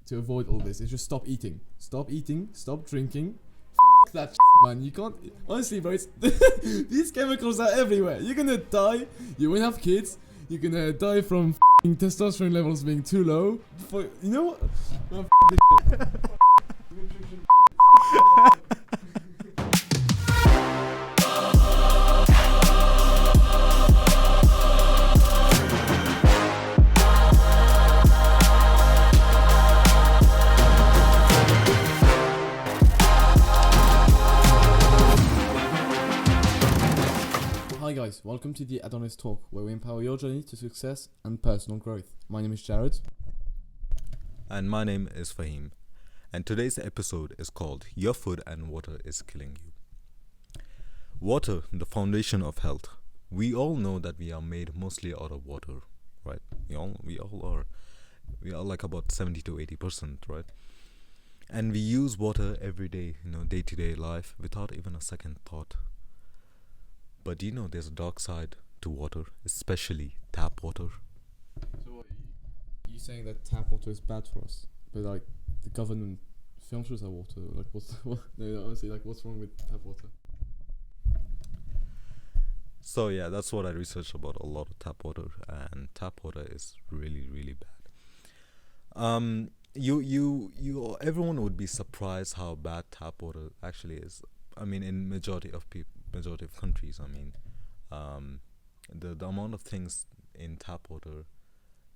to avoid all this is just stop eating, stop drinking. That man, you can't. Honestly, bro, these chemicals are everywhere. You're gonna die. You won't have kids. You're gonna die from testosterone levels being too low. You know what? Oh, this shit. Hi guys, welcome to the Adonis Talk, where we empower your journey to success and personal growth. My name is Jared. And my name is Fahim. And today's episode is called Your Food and Water is Killing You. Water, the foundation of health. We all know that we are made mostly out of water, right? We all are. We are like about 70 to 80%, right? And we use water every day, day-to-day life without even a second thought. But do you know there's a dark side to water, especially tap water? So what, you saying that tap water is bad for us, but like the government filters our water? Like honestly, like what's wrong with tap water? So yeah, that's what I researched about a lot of tap water, and tap water is really, really bad. Everyone would be surprised how bad tap water actually is. I mean, in majority of countries, the amount of things in tap water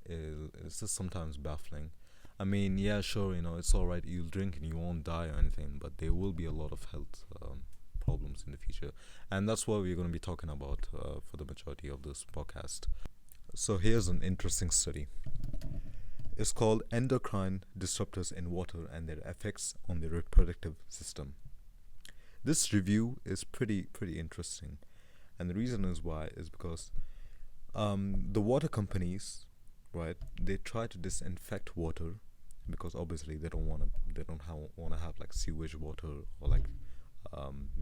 is just sometimes baffling. I mean, yeah, sure, it's all right, you'll drink and you won't die or anything, but there will be a lot of health problems in the future, and that's what we're going to be talking about for the majority of this podcast. So here's an interesting study. It's called Endocrine Disruptors in Water and Their Effects on the Reproductive System. This review is pretty interesting, and the reason is because the water companies, right? They try to disinfect water because obviously they don't want to have like sewage water or like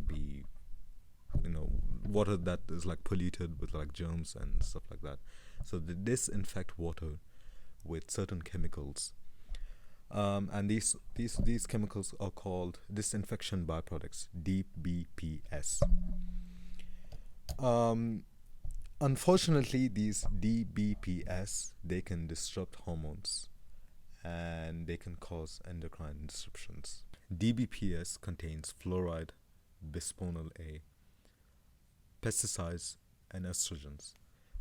be water that is like polluted with like germs and stuff like that. So they disinfect water with certain chemicals. And these chemicals are called disinfection byproducts, DBPS. Unfortunately, these DBPS, they can disrupt hormones and they can cause endocrine disruptions. DBPS contains fluoride, bisphenol A, pesticides, and estrogens,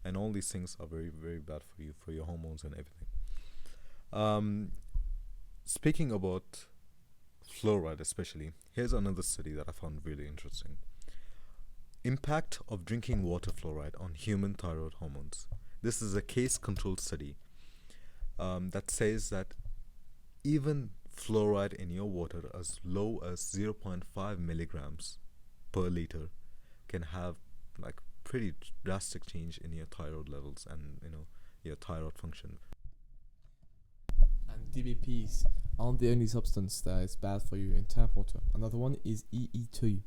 and all these things are very, very bad for you, for your hormones and everything. Speaking about fluoride especially, here's another study that I found really interesting. Impact of drinking water fluoride on human thyroid hormones. This is a case-controlled study that says that even fluoride in your water as low as 0.5 milligrams per liter can have like pretty drastic change in your thyroid levels and your thyroid function. And DBPs aren't the only substance that is bad for you in tap water. Another one is EE2.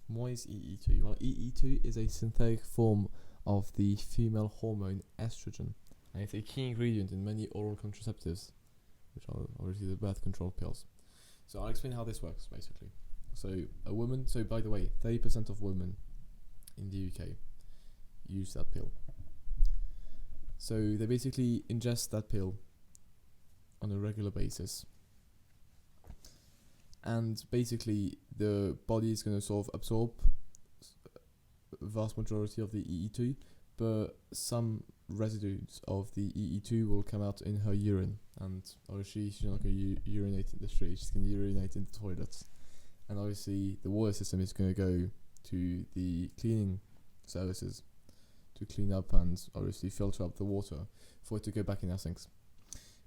What is EE2? Well, EE2 is a synthetic form of the female hormone estrogen, and it's a key ingredient in many oral contraceptives, which are obviously the birth control pills. So I'll explain how this works, basically. So by the way, 30% of women in the UK use that pill. So they basically ingest that pill on a regular basis, and basically the body is going to sort of absorb a vast majority of the EE2, but some residues of the EE2 will come out in her urine, and obviously she's not going to urinate in the street, she's going to urinate in the toilets, and obviously the water system is going to go to the cleaning services to clean up and obviously filter up the water for it to go back in our sinks.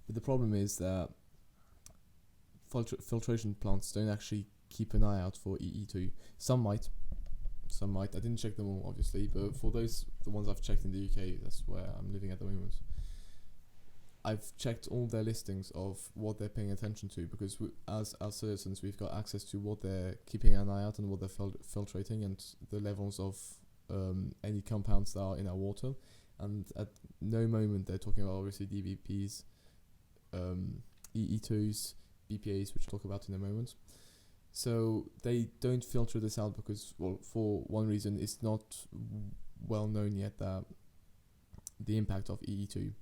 But the problem is that filtration plants don't actually keep an eye out for EE2. Some might. I didn't check them all, obviously, but for the ones I've checked in the UK, that's where I'm living at the moment, I've checked all their listings of what they're paying attention to, because as citizens, we've got access to what they're keeping an eye out and what they're filtrating and the levels of any compounds that are in our water. And at no moment they're talking about obviously DBPs, EE2s, BPAs, which we'll talk about in a moment. So they don't filter this out because, well, for one reason, it's not well known yet that the impact of EE2.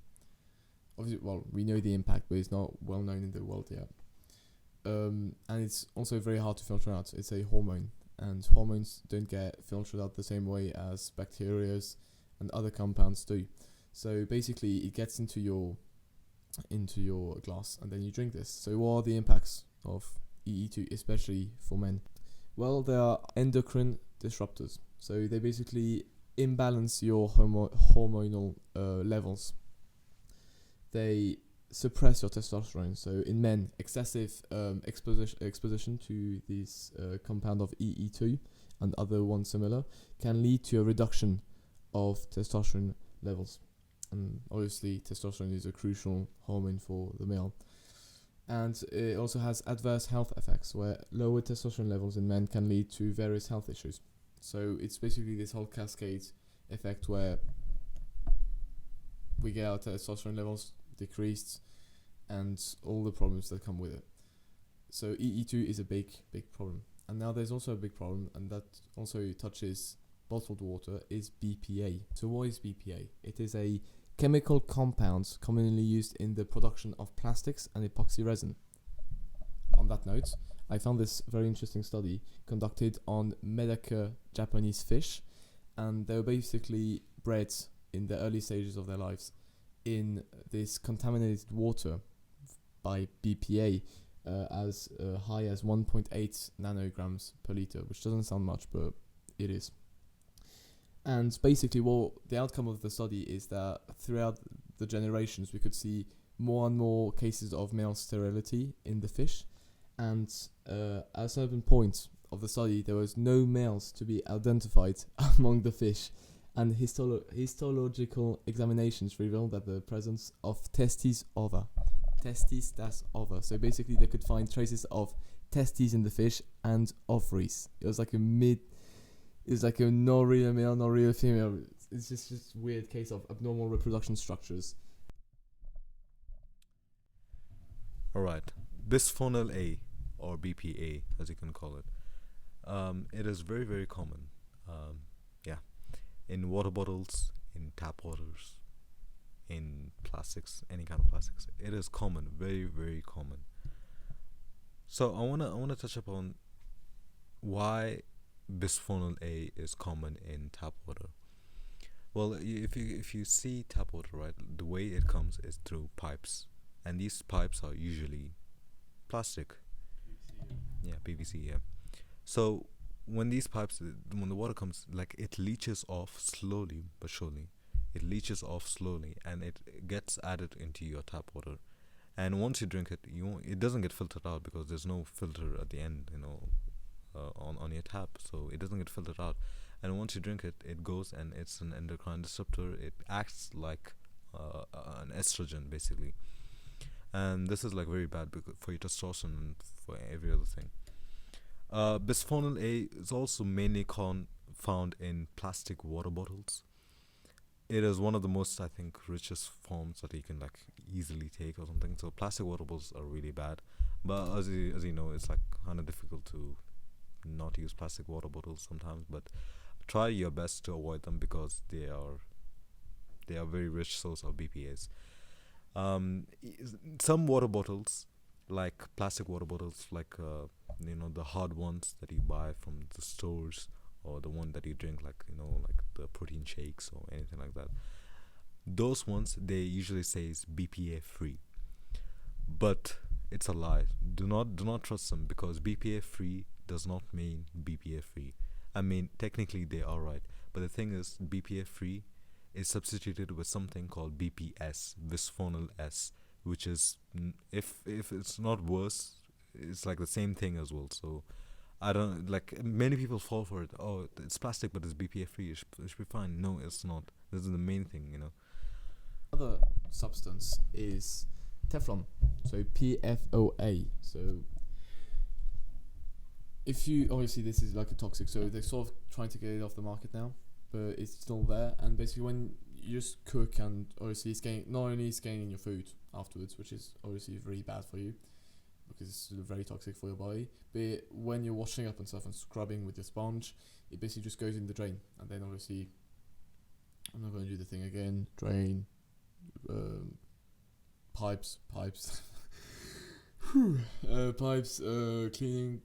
Obviously, well, we know the impact, but it's not well known in the world yet. And it's also very hard to filter out. It's a hormone, and hormones don't get filtered out the same way as bacteria and other compounds do. So basically, it gets into your glass, and then you drink this. So what are the impacts of EE2, especially for men? Well, they are endocrine disruptors. So they basically imbalance your hormonal levels. They suppress your testosterone. So in men, excessive exposition to this compound of EE2 and other ones similar can lead to a reduction of testosterone levels. And obviously, testosterone is a crucial hormone for the male. And it also has adverse health effects, where lower testosterone levels in men can lead to various health issues. So it's basically this whole cascade effect where we get our testosterone levels decreased and all the problems that come with it. So EE2 is a big problem. And now there's also a big problem, and that also touches bottled water, is BPA. So what is BPA? It is a chemical compound commonly used in the production of plastics and epoxy resin. On that note, I found this very interesting study conducted on Medaka Japanese fish, and they were basically bred in the early stages of their lives in this contaminated water by BPA as high as 1.8 nanograms per liter, which doesn't sound much, but it is. And basically, the outcome of the study is that throughout the generations, we could see more and more cases of male sterility in the fish. And at a certain point of the study, there was no males to be identified among the fish. And histological examinations revealed that the presence of testes ova. Testes das ova. So basically, they could find traces of testes in the fish and ovaries. It was like a no real male, no real female. It's just weird case of abnormal reproduction structures. Alright, bisphenol A, or BPA as you can call it. It is very, very common. In water bottles, in tap waters, in plastics, any kind of plastics. It is common, very, very common. So I wanna touch upon why bisphenol A is common in tap water. Well, if you see tap water, right, the way it comes is through pipes, and these pipes are usually plastic. PVC. Yeah. So when the water comes, like, it leaches off slowly but surely. It leaches off slowly, and it gets added into your tap water. And once you drink it, it doesn't get filtered out because there's no filter at the end, on your tap, so it doesn't get filtered out. And once you drink it, it goes, and it's an endocrine disruptor. It acts like an estrogen, basically, and this is like very bad for your testosterone and for every other thing. Bisphenol A is also mainly found in plastic water bottles. It is one of the most, I think, richest forms that you can like easily take or something. So plastic water bottles are really bad, but as you know, it's like kind of difficult to not use plastic water bottles sometimes. But try your best to avoid them because they are very rich source of BPAs. Some water bottles, like plastic water bottles, like the hard ones that you buy from the stores, or the one that you drink, like the protein shakes or anything like that. Those ones, they usually say is BPA free, but it's a lie. Do not trust them, because BPA free does not mean BPA free. I mean, technically they are right, but the thing is, BPA free is substituted with something called BPS, bisphenol S, which is, if it's not worse, it's like the same thing as well. So I don't, like, many people fall for it. Oh, it's plastic, but it's BPA free. It should be fine. No, it's not. This is the main thing, Another substance is Teflon. So PFOA. So if you, obviously this is like a toxic, so they're sort of trying to get it off the market now, but it's still there. And basically when you just cook, and obviously not only staining your food afterwards, which is obviously really bad for you because it's very toxic for your body, but when you're washing up and stuff and scrubbing with your sponge, it basically just goes in the drain. And then obviously, I'm not going to do the thing again, drain, pipes pipes, cleaning,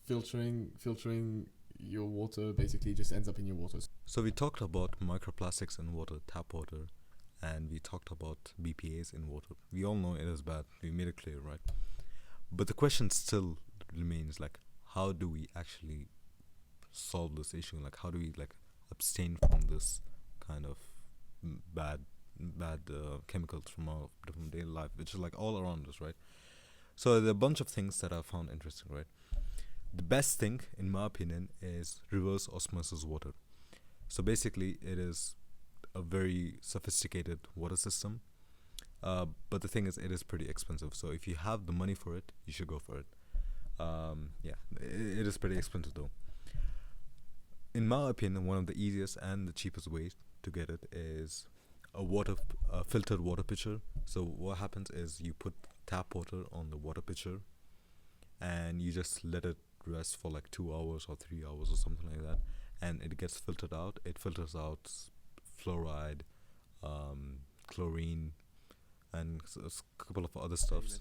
filtering your water, basically just ends up in your water. So we talked about microplastics in water, tap water, and we talked about BPAs in water. We all know it is bad. We made it clear, right? But the question still remains, like, how do we actually solve this issue? Like, how do we abstain from this kind of bad chemicals from daily life, which is all around us, right? So there are a bunch of things that I found interesting, right? The best thing, in my opinion, is reverse osmosis water. So basically, it is a very sophisticated water system, but the thing is, it is pretty expensive. So if you have the money for it, you should go for it. It is pretty expensive though. In my opinion, one of the easiest and the cheapest ways to get it is a filtered water pitcher. So what happens is you put tap water on the water pitcher, and you just let it rest for 2 hours or 3 hours or something like that, and it gets filtered out. It filters out fluoride, chlorine, and a couple of other stuffs.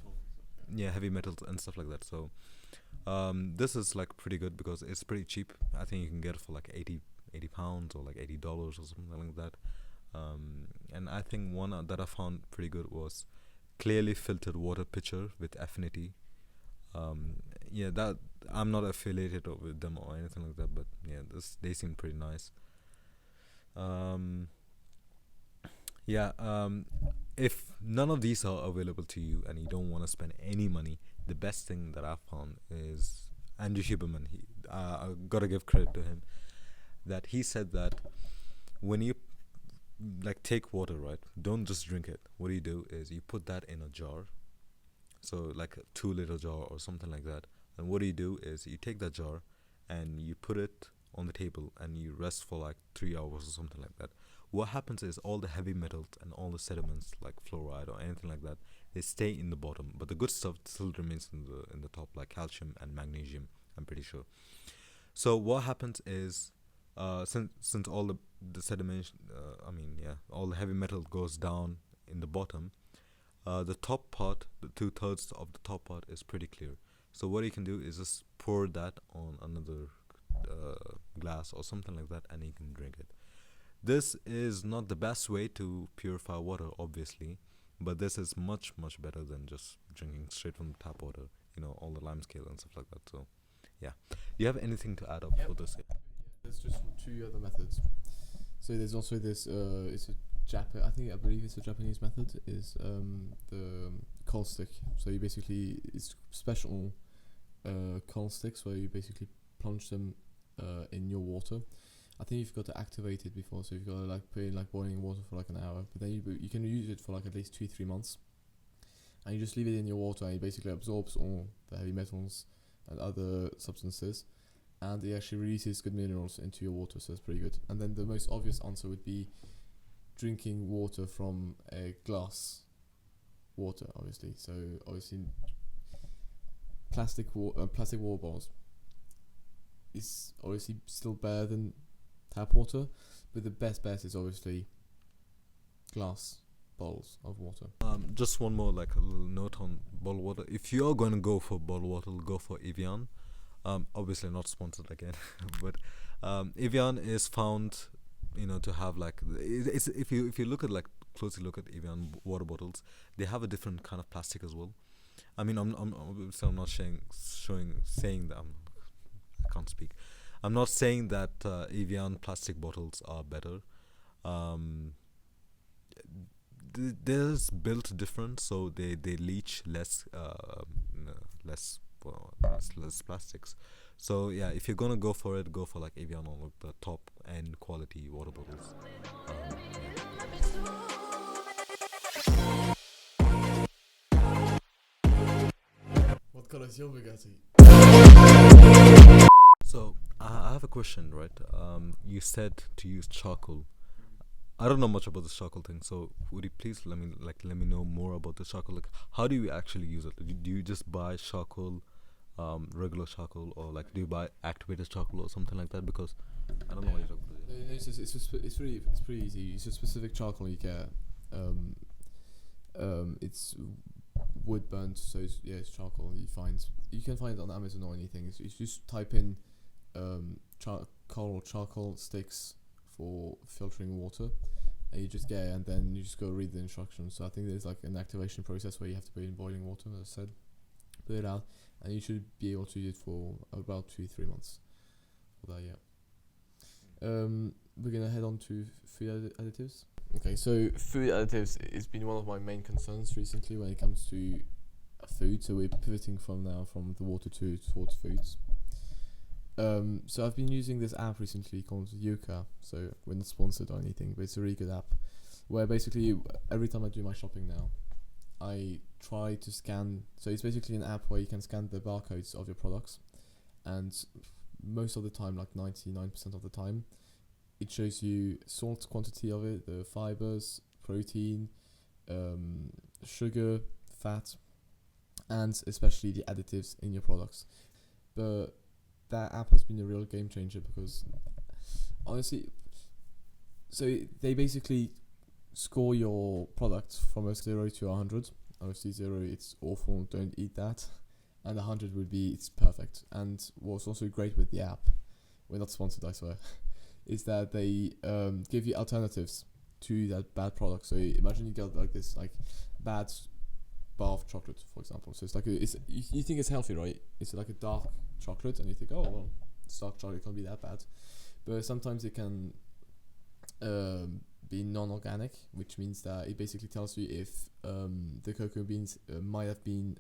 Heavy metals and stuff like that. So this is pretty good because it's pretty cheap. I think you can get it for 80 pounds or $80 or something like that. And I think one that I found pretty good was clearly filtered water pitcher with affinity. That I'm not affiliated with them or anything like that, but they seem pretty nice. If none of these are available to you and you don't want to spend any money, the best thing that I found is Andrew Huberman. I gotta give credit to him that he said that when you take water, right, don't just drink it. What you do is you put that in a jar, so a 2-liter jar or something like that. And what you do is you take that jar and you put it on the table and you rest for 3 hours or something like that. What happens is all the heavy metals and all the sediments like fluoride or anything like that, they stay in the bottom, but the good stuff still remains in the top, like calcium and magnesium, I'm pretty sure. So what happens is since all the sediment, all the heavy metal goes down in the bottom, the top part, the 2/3 of the top part is pretty clear. So what you can do is just pour that on another glass or something like that, and you can drink it. This is not the best way to purify water, obviously, but this is much better than just drinking straight from tap water, all the lime scale and stuff like that. So do you have anything to add up for this? There's just 2 other methods. So there's also this I believe it's a Japanese method, is the coal stick. So you basically, it's special coal sticks where you basically plunge them in your water. I think you've got to activate it before, so you've got to put in boiling water for an hour, but then you can use it for at least 2-3 months, and you just leave it in your water, and it basically absorbs all the heavy metals and other substances, and it actually releases good minerals into your water, so it's pretty good. And then the most obvious answer would be drinking water from a glass water, obviously. So obviously plastic water bottles is obviously still better than tap water, but the best bet is obviously glass bottles of water. Just one more a little note on bottled water. If you're going to go for bottled water, go for Evian. Obviously not sponsored again, but Evian is found to have it's if you look at closely look at Evian water bottles, they have a different kind of plastic as well. I mean, I'm not saying that I can't speak. I'm not saying that Evian plastic bottles are better. There's built different, so they leach less plastics. So if you're gonna go for it, go for Evian or the top end quality water bottles. What color is your Bugatti? So I have a question, right? You said to use charcoal. I don't know much about the charcoal thing, so would you please let me know more about the charcoal? Like, how do you actually use it? Do you just buy charcoal, regular charcoal, or like do you buy activated charcoal or something like that? Because I don't know what you're talking about. It's pretty easy. It's a specific charcoal you get. Um, it's wood burnt, so it's charcoal. You can find it on Amazon or anything. You just type in charcoal sticks for filtering water, and you just get it, and then you just go read the instructions. So I think there's like an activation process where you have to put it in boiling water, as I said, put it out, and you should be able to use it for about 2-3 months. For that, we're gonna head on to food additives. Okay, so food additives has been one of my main concerns recently when it comes to food. So we're pivoting from the water towards foods. So I've been using this app recently called Yuka. So we're not sponsored or anything, but it's a really good app where basically every time I do my shopping now, I try to scan. So it's basically an app where you can scan the barcodes of your products, and most of the time, like 99% of the time, it shows you salt quantity of it, the fibers, protein, sugar, fat, and especially the additives in your products. But that app has been a real game changer because honestly, so they basically score your product from a 0 to 100. Obviously 0 it's awful, don't eat that, and 100 would be it's perfect. And what's also great with the app, we're not sponsored I swear, is that they give you alternatives to that bad product. So imagine you got like this like bad bar of chocolate, for example. So it's like you think it's healthy, right? It's like a dark chocolate, and you think, oh well, it's dark chocolate, it can't be that bad. But sometimes it can be non-organic, which means that it basically tells you if the cocoa beans might have been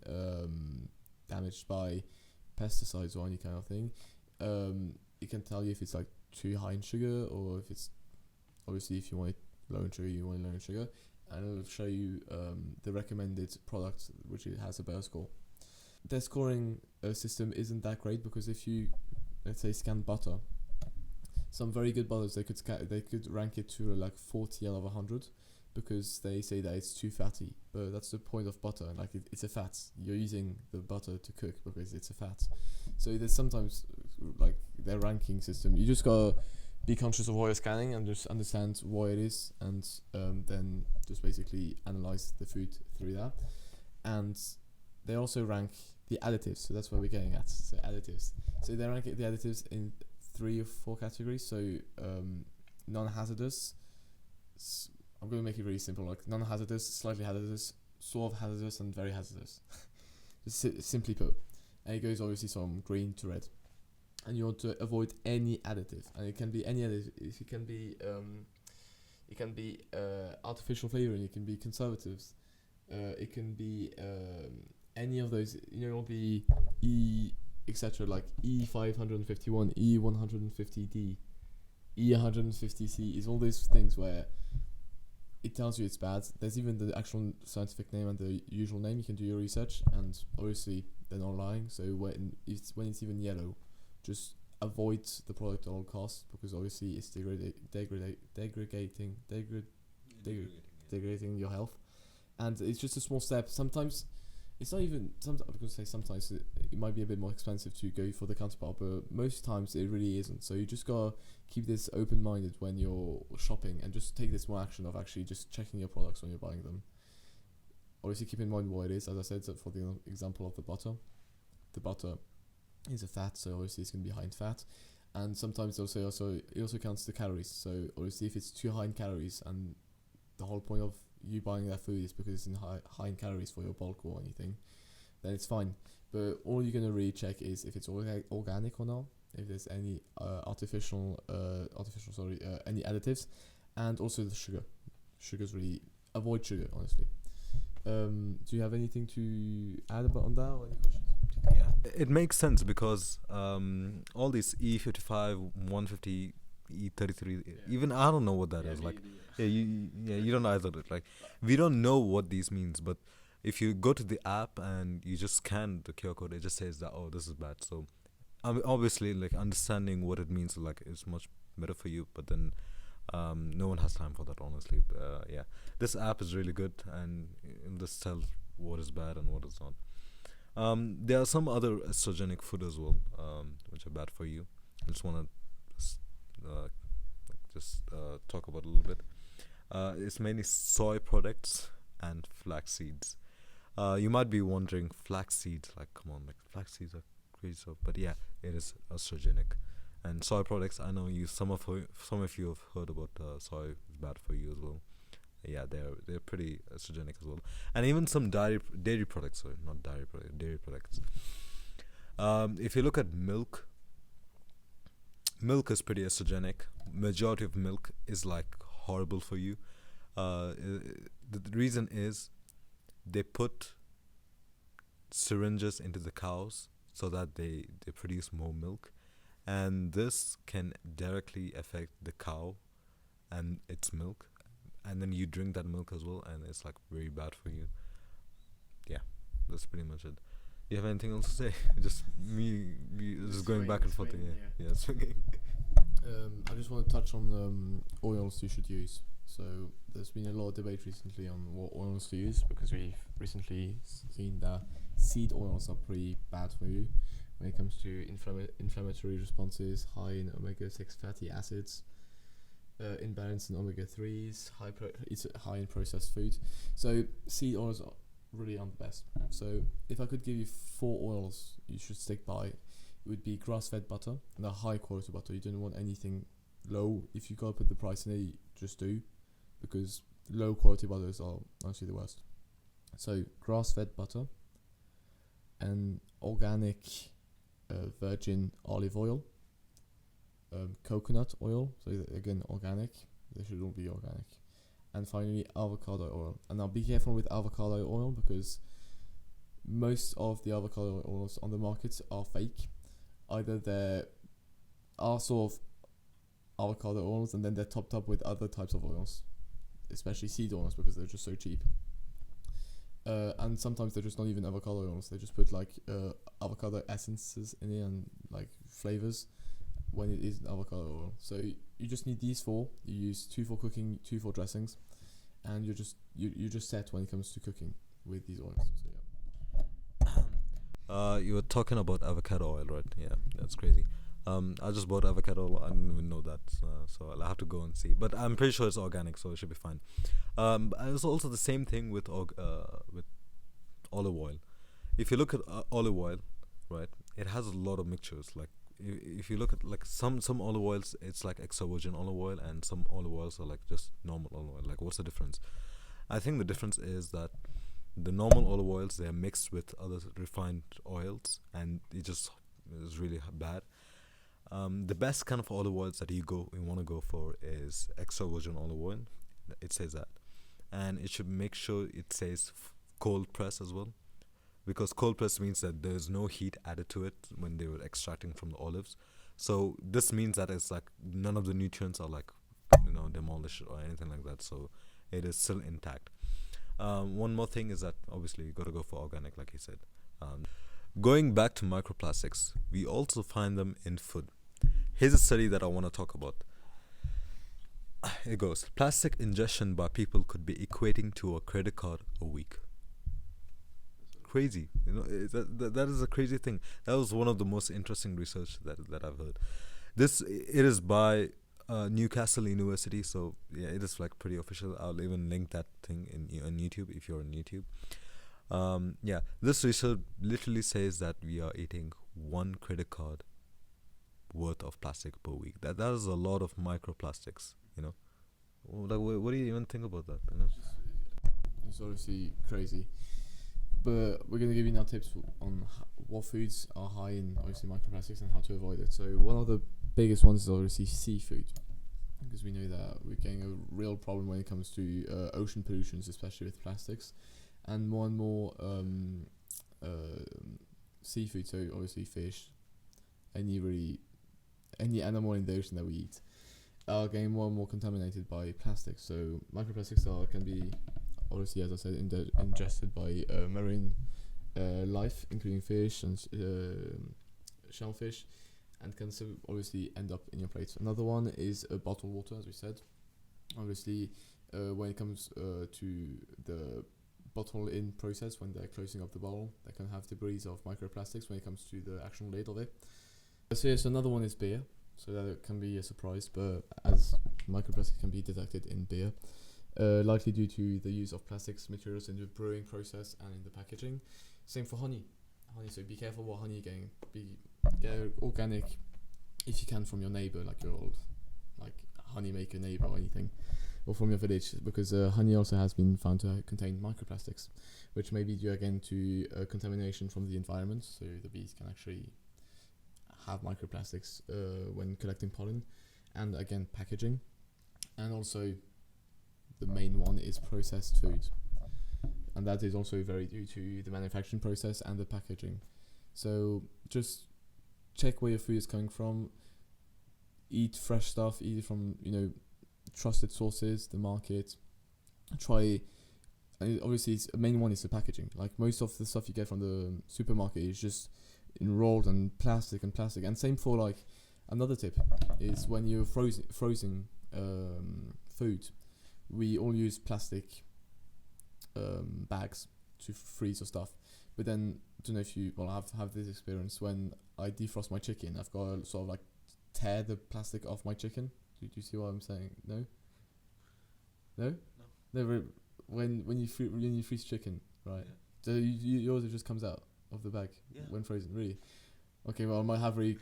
damaged by pesticides or any kind of thing. It can tell you if it's like too high in sugar, or if it's obviously if you want it low in sugar, you want it low in sugar, and it'll show you the recommended product, which it has a better score. Their scoring system isn't that great because if you, let's say, scan butter, some very good butters they could rank it to like 40 out of 100 because they say that it's too fatty. But that's the point of butter, like it's a fat. You're using the butter to cook because it's a fat. So there's sometimes like their ranking system. You just gotta be conscious of what you're scanning and just understand what it is, and then just basically analyze the food through that. And they also rank the additives, so that's what we're getting at. So additives. So they rank the additives in 3 or 4 categories. So non-hazardous. I'm going to make it really simple, like non-hazardous, slightly hazardous, sort of hazardous, and very hazardous. Just simply put. And it goes obviously from green to red. And you want to avoid any additive, and it can be any additive. It can be artificial flavoring. It can be conservatives. It can be any of those. All the etc. Like E551, E150D, E150C is all those things where it tells you it's bad. There's even the actual scientific name and the usual name. You can do your research, and obviously they're not lying. So when it's even yellow, just avoid the product at all costs, because obviously it's degrading your health. And it's just a small step. Sometimes it's not even. I'm going to say sometimes it might be a bit more expensive to go for the counterpart, but most times it really isn't. So you just gotta keep this open-minded when you're shopping, and just take this small action of actually just checking your products when you're buying them. Obviously, keep in mind what it is. As I said, so for the example of the butter is a fat, so obviously it's going to be high in fat. And sometimes it also counts the calories. So obviously, if it's too high in calories, and the whole point of you buying that food is because it's in high in calories for your bulk or anything, then it's fine. But all you're gonna really check is if it's organic or not, if there's any any additives, and also the sugar. Sugar's really avoid sugar, honestly. Do you have anything to add on that, or any questions? Yeah, it makes sense because all these E55, 150, E33, even I don't know what that is. Like, you don't either. Like, we don't know what these means, but if you go to the app and you just scan the QR code, it just says that, oh, this is bad. So, I mean, obviously, like, understanding what it means, like, is much better for you. But then, No one has time for that, honestly. Yeah, this app is really good, and this tells what is bad and what is not. There are some other estrogenic food as well, which are bad for you. I just want to talk about a little bit. It's mainly soy products and flax seeds. You might be wondering, flax seeds, like, come on, like, flax seeds are crazy stuff. But yeah, it is estrogenic. And soy products, I know some of you have heard about soy is bad for you as well. Yeah, they're pretty estrogenic as well. And even some dairy products, sorry, not dairy products, dairy products. If you look at milk, milk is pretty estrogenic. Majority of milk is like horrible for you. The reason is they put syringes into the cows so that they produce more milk, and this can directly affect the cow and its milk, and then you drink that milk as well, and it's like very bad for you. Yeah, that's pretty much it. You have anything else to say? Just me just going back and forth. Yeah, swinging. I just want to touch on oils you should use. So there's been a lot of debate recently on what oils to use, because we've recently seen that seed oils are pretty bad for you when it comes to inflammatory responses, high in omega-6 fatty acids, imbalance in omega-3s, it's high in processed food. So seed oils are really aren't the best. So if I could give you 4 oils you should stick by, it would be grass-fed butter, and a high quality butter. You don't want anything low. If you gotta put the price in it, just do, because low quality butters are actually the worst. So grass-fed butter and organic virgin olive oil, coconut oil, so again organic, they should all be organic, and finally avocado oil. And now be careful with avocado oil, because most of the avocado oils on the market are fake. Either they are sort of avocado oils and then they're topped up with other types of oils, especially seed oils, because they're just so cheap. And sometimes they're just not even avocado oils, they just put like avocado essences in it and like flavors when it isn't avocado oil. So you just need these 4. You use 2 for cooking, 2 for dressings, and you're just set when it comes to cooking with these oils. So yeah. You were talking about avocado oil, right? Yeah, that's crazy. I just bought avocado oil. I didn't even know that, so I'll have to go and see. But I'm pretty sure it's organic, so it should be fine. And it's also the same thing with olive oil. If you look at olive oil, right, it has a lot of mixtures. Like if you look at like some olive oils, it's like extra virgin olive oil, and some olive oils are like just normal olive oil. Like, what's the difference? I think the difference is that the normal olive oils, they are mixed with other refined oils, and it just is really bad. The best kind of olive oils that you want to go for is extra virgin olive oil. It says that, and it should make sure it says cold press as well, because cold press means that there's no heat added to it when they were extracting from the olives. So this means that it's like none of the nutrients are like demolished or anything like that. So it is still intact. One more thing is that obviously you gotta go for organic, like you said. Going back to microplastics, we also find them in food. Here's a study that I want to talk about. It goes, plastic ingestion by people could be equating to a credit card a week. Crazy, that is a crazy thing. That was one of the most interesting research that I've heard. It is by Newcastle University, so yeah, it is like pretty official. I'll even link that thing on YouTube if you're on YouTube. Yeah, this research literally says that we are eating 1 credit card worth of plastic per week. That is a lot of microplastics. Like, what do you even think about that? It's obviously crazy, but we're gonna give you now tips on what foods are high in obviously microplastics and how to avoid it. So one of the biggest ones is obviously seafood, because we know that we're getting a real problem when it comes to ocean pollutions, especially with plastics, and more seafood. So obviously fish, any animal in the ocean that we eat, are getting more and more contaminated by plastics. So microplastics can be obviously, as I said, ingested by marine life, including fish and shellfish, and can so obviously end up in your plate. Another one is bottled water, as we said. Obviously, when it comes to the bottle in process, when they're closing up the bottle, they can have debris of microplastics when it comes to the actual lid of it. So yes, another one is beer. So that can be a surprise, but as microplastics can be detected in beer, likely due to the use of plastics materials in the brewing process and in the packaging. Same for honey. So be careful what honey you're getting. Get organic if you can from your neighbor, like your old honey maker neighbor or anything, or from your village, because honey also has been found to contain microplastics, which may be due again to contamination from the environment. So the bees can actually have microplastics when collecting pollen, and again packaging, and also the main one is processed food, and that is also very due to the manufacturing process and the packaging. So just check where your food is coming from. Eat fresh stuff, eat it from trusted sources, the market. Try, and obviously the main one is the packaging. Like most of the stuff you get from the supermarket is just enrolled in plastic, and same for like another tip is when you're frozen food, we all use plastic bags to freeze your stuff. But then I don't know if you have this experience. When I defrost my chicken, I've got to sort of like tear the plastic off my chicken. Do you see what I'm saying? No. When you freeze chicken, right? Yeah. So yours it just comes out of the bag when frozen, really? Okay, well I might have really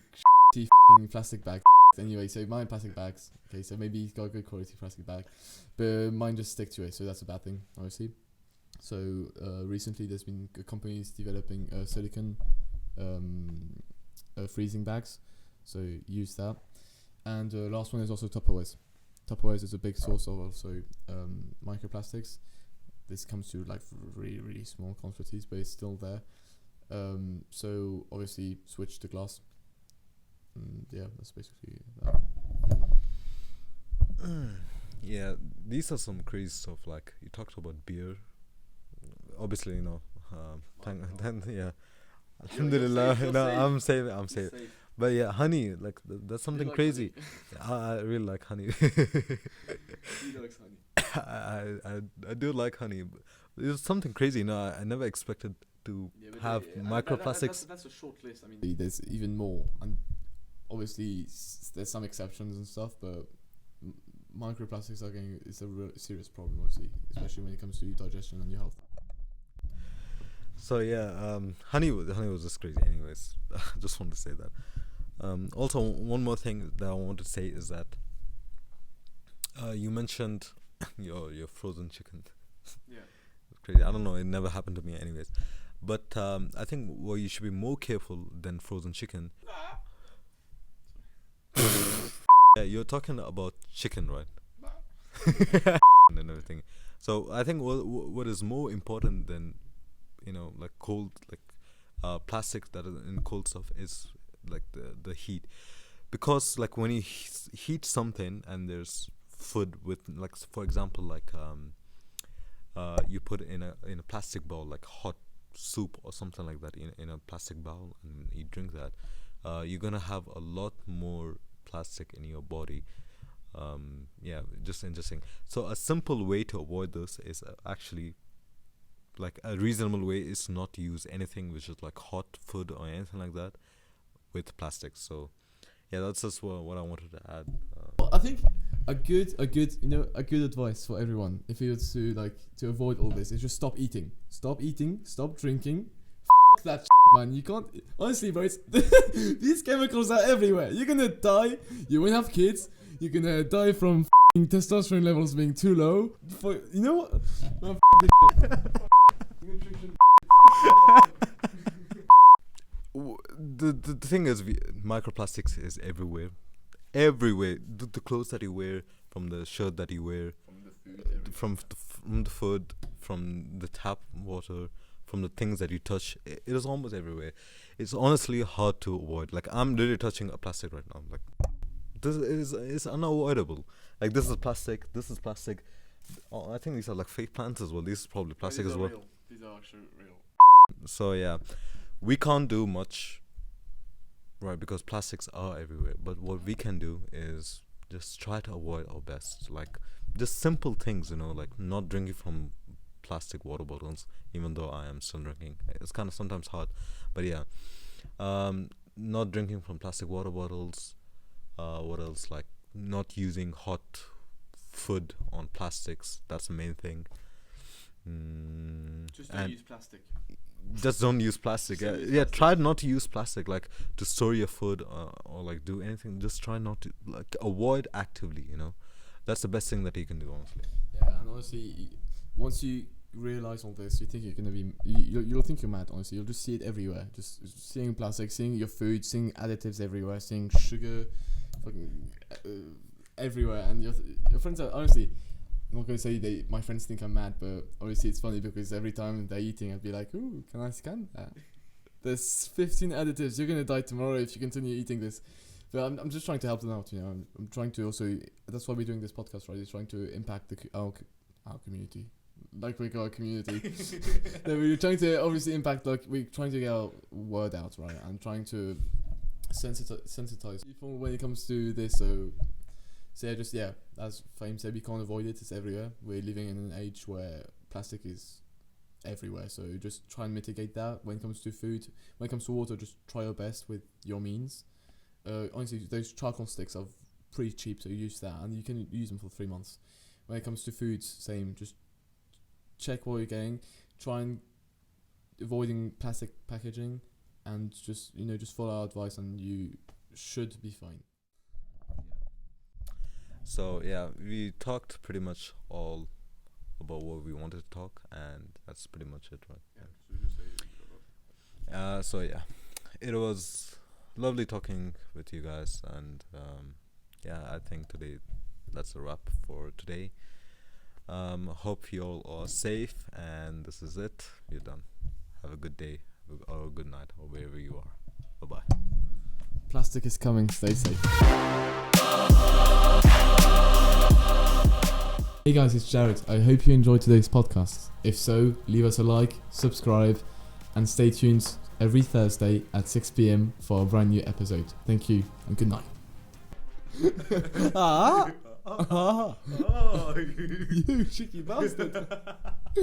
plastic bag anyway. So mine plastic bags. Okay, so maybe he's got a good quality plastic bag, but mine just stick to it, so that's a bad thing, obviously. So recently there's been companies developing silicone freezing bags, so use that. And last one is also Tupperwares. Tupperwares is a big source of also microplastics. This comes to like really, really small quantities, but it's still there. So obviously switch to glass. That's basically that. Yeah, these are some crazy stuff. Like you talked about beer. Obviously, Alhamdulillah, I'm safe. But yeah, honey, like that's something crazy. I really like honey. He likes honey. I do like honey. But it's something crazy. I never expected to have microplastics. That's a short list. I mean, there's even more, and obviously there's some exceptions and stuff, but microplastics is a real serious problem, obviously, especially when it comes to digestion and your health. So yeah, honey was just crazy. Anyways, I just want to say that. Also, one more thing that I want to say is that you mentioned your frozen chicken. Yeah. Crazy. I don't know. It never happened to me, anyways. But I think what you should be more careful than frozen chicken. Yeah, you're talking about chicken, right? And everything. So I think what is more important than like cold, like plastic that is in cold stuff is like the heat, because like when you heat something and there's food with, like, for example, like you put it in a plastic bowl, like hot soup or something like that in a plastic bowl, and you drink that, you're gonna have a lot more plastic in your body. Just interesting. So a simple way to avoid this is actually, like, a reasonable way is not to use anything which is like hot food or anything like that with plastics. So yeah, that's just what I wanted to add. Well, I think a good advice for everyone, if you were to avoid all this, is just stop eating, stop drinking. That man, you can't, honestly, bro. These chemicals are everywhere. You're gonna die. You won't have kids. You're gonna die from testosterone levels being too low. You know what? Oh, the thing is, microplastics is everywhere. The clothes that you wear, from the shirt that you wear, from the food, from the tap water, from the things that you touch, it is almost everywhere. It's honestly hard to avoid. Like, I'm literally touching a plastic right now. Like, this is unavoidable. Like, this is plastic. Oh, I think these are like fake plants as well. This is probably plastic as well. Real. These are actually real. So yeah, we can't do much, right? Because plastics are everywhere. But what we can do is just try to avoid our best. Like, just simple things, like not drinking from plastic water bottles, even though I am still drinking. It's kind of sometimes hard, but yeah. Not drinking from plastic water bottles. What else? Like not using hot food on plastics. That's the main thing. Just don't use plastic. Just don't use plastic. Yeah, try not to use plastic, like to store your food or like do anything. Just try not to, like, avoid actively. That's the best thing that you can do, honestly. Yeah, and honestly, once you realize all this, you think you're gonna be, you'll think you're mad. Honestly, you'll just see it everywhere. Just seeing plastic, seeing your food, seeing additives everywhere, seeing sugar, fucking everywhere, and your friends are honestly. I'm not gonna say my friends think I'm mad, but obviously it's funny because every time they're eating, I'd be like, "Ooh, can I scan that? There's 15 additives. You're gonna die tomorrow if you continue eating this." But I'm just trying to help them out. I'm trying to also. That's why we're doing this podcast, right? It's trying to impact our community, like we call our community. No, we're trying to obviously impact. Like we're trying to get our word out, right? And trying to sensitize people when it comes to this. So as Fahim said, we can't avoid it. It's everywhere. We're living in an age where plastic is everywhere. So just try and mitigate that. When it comes to food, when it comes to water, just try your best with your means. Honestly, those charcoal sticks are pretty cheap, so you use that, and you can use them for 3 months. When it comes to foods, same. Just check what you're getting. Try and avoiding plastic packaging, and just follow our advice, and you should be fine. So yeah, we talked pretty much all about what we wanted to talk, and that's pretty much it, right? Yeah. So yeah, it was lovely talking with you guys, and I think today that's a wrap for today. Hope you all are safe, and this is it. You're done. Have a good day or a good night, or wherever you are. Bye bye. Plastic is coming. Stay safe. Hey guys, it's Jared. I hope you enjoyed today's podcast. If so, leave us a like, subscribe, and stay tuned every Thursday at 6 p.m. for a brand new episode. Thank you, and good night. You cheeky bastard.